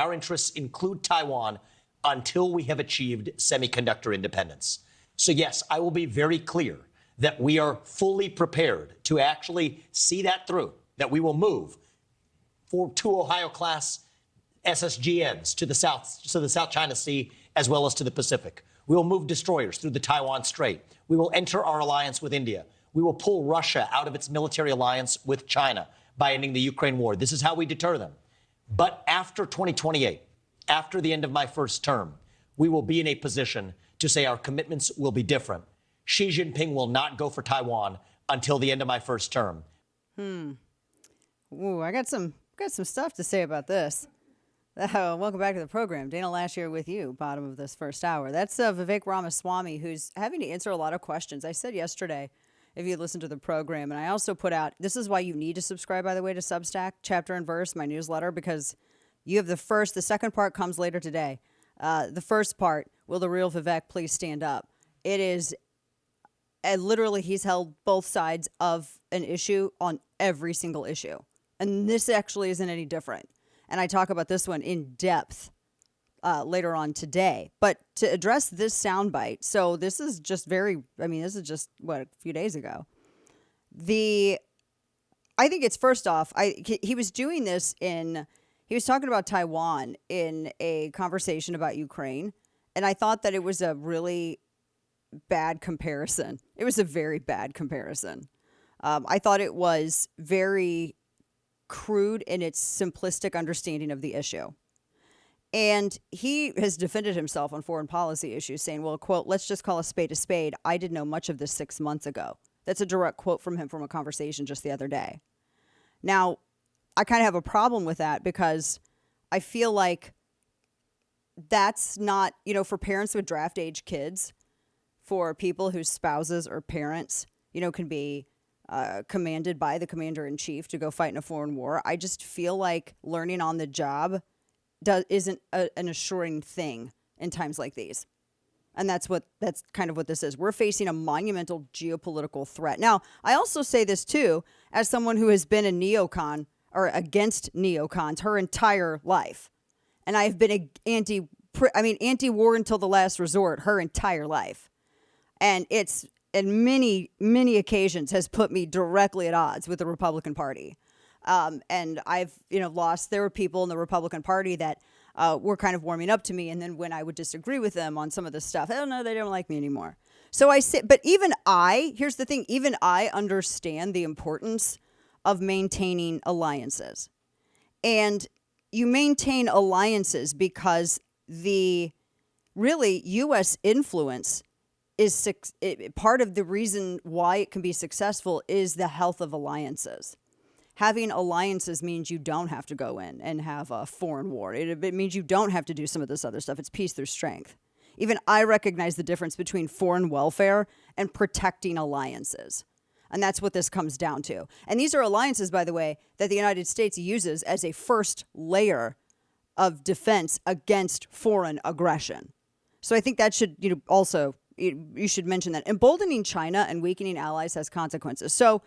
Our interests include Taiwan until we have achieved semiconductor independence. So yes, I will be very clear that we are fully prepared to actually see that through, that we will move for 2 Ohio-class SSGNs to the South China Sea, as well as to the Pacific. We will move destroyers through the Taiwan Strait. We will enter our alliance with India. We will pull Russia out of its military alliance with China by ending the Ukraine war. This is how we deter them. But after 2028, after the end of my first term, we will be in a position to say our commitments will be different. Xi Jinping will not go for Taiwan until the end of my first term. Ooh, I got some stuff to say about this. Welcome back to the program. Dana Loesch here with you, bottom of this first hour. That's Vivek Ramaswamy, who's having to answer a lot of questions. I said yesterday, if you listen to the program, and I also put out, this is why you need to subscribe, by the way, to Substack, Chapter and Verse, my newsletter, because you have the second part comes later today. The first part, will the real Vivek please stand up? It is, literally, he's held both sides of an issue on every single issue. And this actually isn't any different. And I talk about this one in depth later on today. But to address this soundbite, so this is just this is just, a few days ago. I think it's first off, he was doing this he was talking about Taiwan in a conversation about Ukraine. And I thought that it was a really bad comparison. It was a very bad comparison. I thought it was very crude in its simplistic understanding of the issue. And he has defended himself on foreign policy issues, saying, well, quote, let's just call a spade a spade. I didn't know much of this 6 months ago. That's a direct quote from him from a conversation just the other day. Now, I kind of have a problem with that because I feel like that's not, for parents with draft age kids, for people whose spouses or parents, can be commanded by the commander-in-chief to go fight in a foreign war. I just feel like learning on the job isn't an assuring thing in times like these. And that's kind of what this is. We're facing a monumental geopolitical threat. Now, I also say this too, as someone who has been a neocon or against neocons her entire life. And I've been anti-war until the last resort her entire life. And it's, in many, many occasions, has put me directly at odds with the Republican Party. And I've, there were people in the Republican Party that were kind of warming up to me. And then when I would disagree with them on some of this stuff, I don't know, they don't like me anymore. So I say, but here's the thing, even I understand the importance of maintaining alliances. And you maintain alliances because the really U.S. influence is part of the reason why it can be successful is the health of alliances. Having alliances means you don't have to go in and have a foreign war. It means you don't have to do some of this other stuff. It's peace through strength. Even I recognize the difference between foreign welfare and protecting alliances. And that's what this comes down to. And these are alliances, by the way, that the United States uses as a first layer of defense against foreign aggression. So I think that should, also, you should mention that. Emboldening China and weakening allies has consequences. So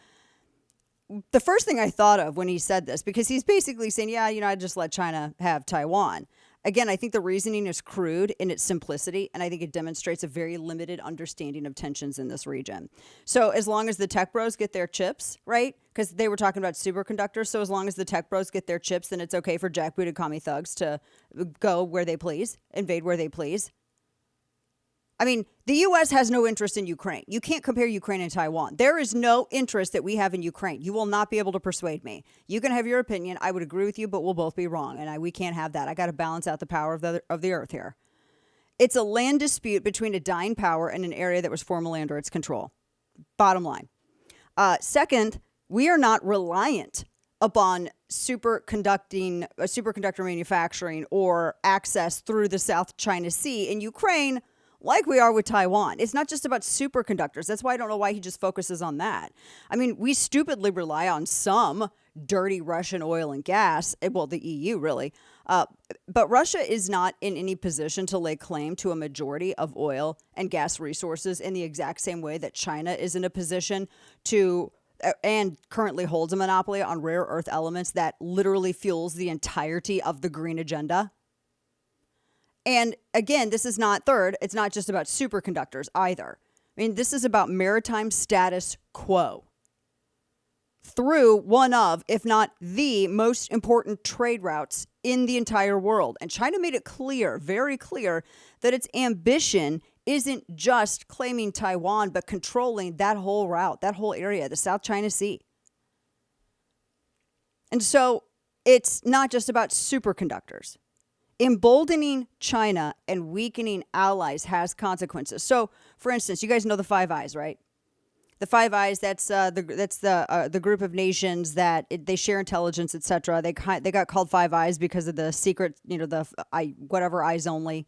the first thing I thought of when he said this, because he's basically saying, I just let China have Taiwan. Again, I think the reasoning is crude in its simplicity, and I think it demonstrates a very limited understanding of tensions in this region. So as long as the tech bros get their chips, right? Because they were talking about superconductors. So as long as the tech bros get their chips, then it's okay for jackbooted commie thugs to go where they please, invade where they please. I mean, the U.S. has no interest in Ukraine. You can't compare Ukraine and Taiwan. There is no interest that we have in Ukraine. You will not be able to persuade me. You can have your opinion. I would agree with you, but we'll both be wrong. And we can't have that. I got to balance out the power of the earth here. It's a land dispute between a dying power and an area that was formerly under its control. Bottom line. Second, we are not reliant upon superconductor manufacturing or access through the South China Sea in Ukraine like we are with Taiwan. It's not just about superconductors. That's why I don't know why he just focuses on that. I mean, we stupidly rely on some dirty Russian oil and gas. Well, the EU really. But Russia is not in any position to lay claim to a majority of oil and gas resources in the exact same way that China is in a position to and currently holds a monopoly on rare earth elements that literally fuels the entirety of the green agenda. And again, this is not third. It's not just about superconductors either. I mean, this is about maritime status quo through one of, if not the most important trade routes in the entire world. And China made it clear, very clear, that its ambition isn't just claiming Taiwan, but controlling that whole route, that whole area, the South China Sea. And so it's not just about superconductors. Emboldening China and weakening allies has consequences. So, for instance, you guys know the Five Eyes, right? The Five Eyes, that's the group of nations that they share intelligence, etc. They got called Five Eyes because of the secret, whatever eyes only.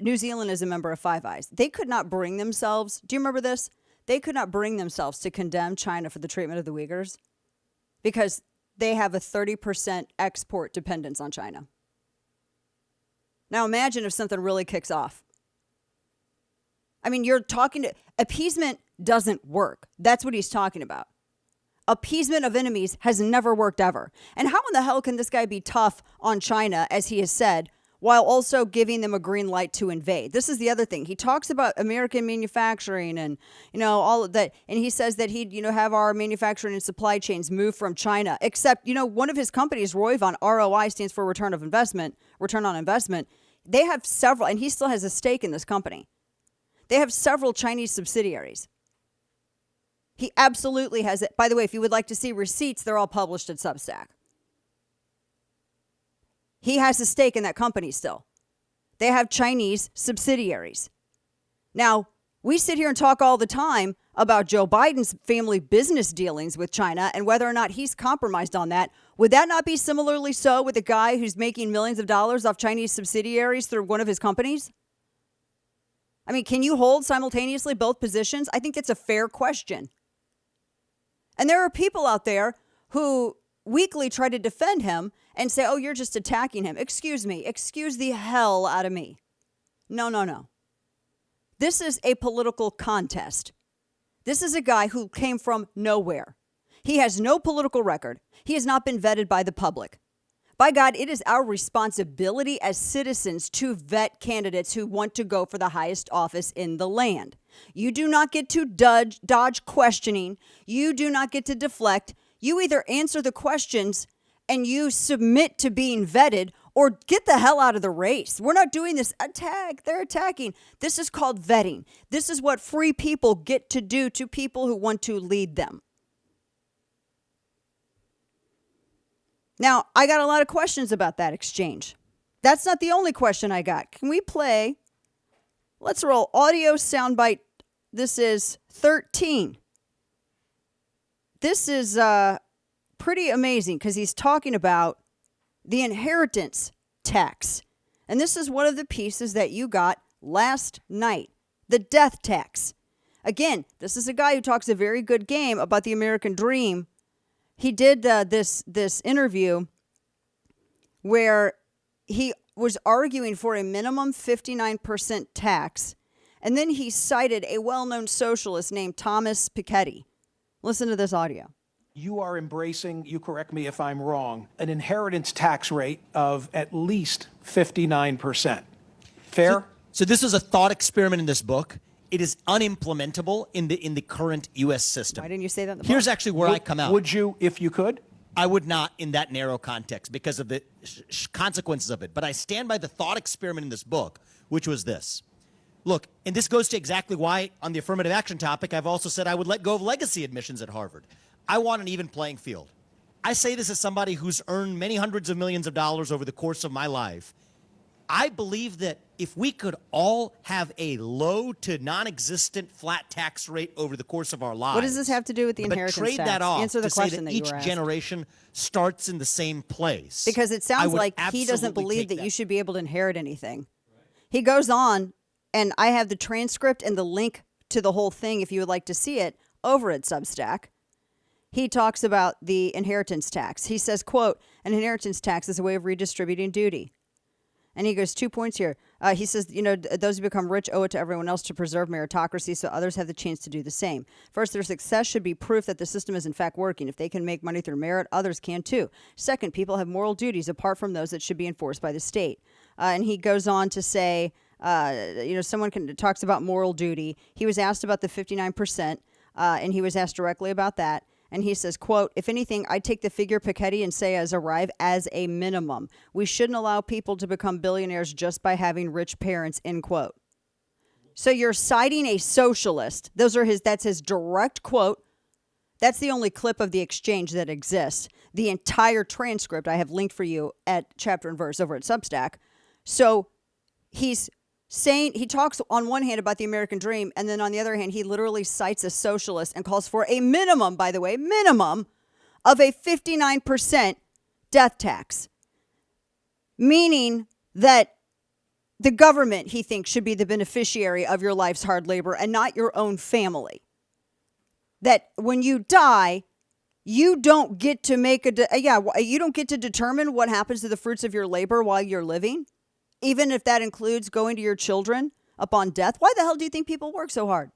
New Zealand is a member of Five Eyes. They could not bring themselves. Do you remember this? They could not bring themselves to condemn China for the treatment of the Uyghurs because they have a 30% export dependence on China. Now imagine if something really kicks off. I mean, you're talking to appeasement doesn't work. That's what he's talking about. Appeasement of enemies has never worked ever. And how in the hell can this guy be tough on China, as he has said, while also giving them a green light to invade? This is the other thing. He talks about American manufacturing and, all of that. And he says that he'd, have our manufacturing and supply chains move from China. Except, one of his companies, Roivon, ROI stands for return on investment. They have several, and he still has a stake in this company. They have several Chinese subsidiaries. He absolutely has it. By the way, if you would like to see receipts, they're all published at Substack. He has a stake in that company still. They have Chinese subsidiaries. Now, we sit here and talk all the time about Joe Biden's family business dealings with China and whether or not he's compromised on that. Would that not be similarly so with a guy who's making millions of dollars off Chinese subsidiaries through one of his companies? I mean, can you hold simultaneously both positions? I think that's a fair question. And there are people out there who weakly try to defend him and say, oh, you're just attacking him. Excuse me. Excuse the hell out of me. No. This is a political contest. This is a guy who came from nowhere. He has no political record. He has not been vetted by the public. By God, it is our responsibility as citizens to vet candidates who want to go for the highest office in the land. You do not get to dodge questioning. You do not get to deflect. You either answer the questions and you submit to being vetted or get the hell out of the race. We're not doing this attack. They're attacking. This is called vetting. This is what free people get to do to people who want to lead them. Now, I got a lot of questions about that exchange. That's not the only question I got. Can we play? Let's roll audio soundbite. This is 13. This is pretty amazing because he's talking about the inheritance tax. And this is one of the pieces that you got last night, the death tax. Again, this is a guy who talks a very good game about the American dream. He did this interview where he was arguing for a minimum 59% tax, and then he cited a well-known socialist named Thomas Piketty. Listen to this audio. You are embracing, you correct me if I'm wrong, an inheritance tax rate of at least 59%. Fair? So this is a thought experiment in this book. It is unimplementable in the current U.S. system. Why didn't you say that in the Here's book? actually where I come out. Would you, if you could? I would not in that narrow context because of the consequences of it. But I stand by the thought experiment in this book, which was this. Look, and this goes to exactly why on the affirmative action topic, I've also said I would let go of legacy admissions at Harvard. I want an even playing field. I say this as somebody who's earned many hundreds of millions of dollars over the course of my life. I believe that if we could all have a low to non-existent flat tax rate over the course of our lives. What does this have to do with the inheritance trade tax? that off Answer the to question say that that you each were asked. generation starts in the same place. Because it sounds like he doesn't absolutely believe take that you should be able to inherit anything. He goes on, and I have the transcript and the link to the whole thing if you would like to see it over at Substack. He talks about the inheritance tax. He says, quote, an inheritance tax is a way of redistributing duty. And he goes, 2 points here. He says, those who become rich owe it to everyone else to preserve meritocracy so others have the chance to do the same. First, their success should be proof that the system is in fact working. If they can make money through merit, others can too. Second, people have moral duties apart from those that should be enforced by the state. And he goes on to say, talks about moral duty. He was asked about the 59%, and he was asked directly about that. And he says, quote, if anything, I'd take the figure Piketty and say arrive as a minimum. We shouldn't allow people to become billionaires just by having rich parents, end quote. So you're citing a socialist. That's his direct quote. That's the only clip of the exchange that exists. The entire transcript I have linked for you at chapter and verse over at Substack. So he's saying, he talks on one hand about the American dream, and then on the other hand, he literally cites a socialist and calls for a minimum, by the way, of a 59% death tax. Meaning that the government, he thinks, should be the beneficiary of your life's hard labor and not your own family. That when you die, you don't get to you don't get to determine what happens to the fruits of your labor while you're living. Even if that includes going to your children upon death. Why the hell do you think people work so hard?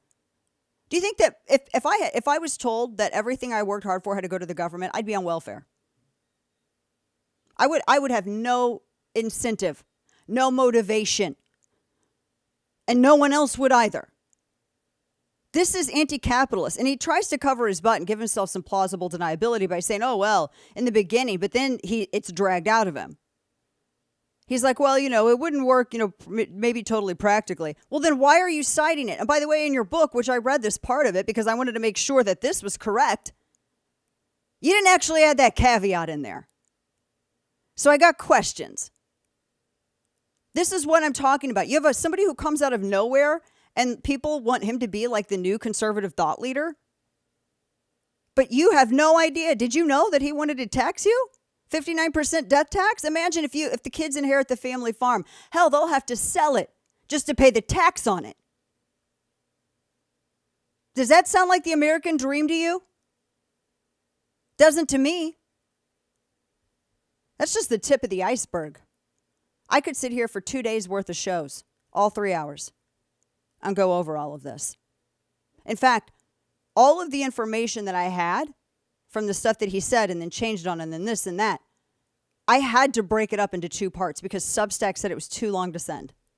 Do you think that if I was told that everything I worked hard for had to go to the government, I'd be on welfare? I would have no incentive, no motivation, and no one else would either. This is anti-capitalist, and he tries to cover his butt and give himself some plausible deniability by saying, oh, well, in the beginning, but then it's dragged out of him. He's like, well, it wouldn't work, maybe totally practically. Well, then why are you citing it? And by the way, in your book, which I read this part of it because I wanted to make sure that this was correct, you didn't actually add that caveat in there. So I got questions. This is what I'm talking about. You have somebody who comes out of nowhere and people want him to be like the new conservative thought leader. But you have no idea. Did you know that he wanted to tax you? 59% death tax? Imagine if the kids inherit the family farm. Hell, they'll have to sell it just to pay the tax on it. Does that sound like the American dream to you? Doesn't to me. That's just the tip of the iceberg. I could sit here for 2 days worth of shows, all 3 hours, and go over all of this. In fact, all of the information that I had from the stuff that he said and then changed on and then this and that, I had to break it up into 2 parts because Substack said it was too long to send.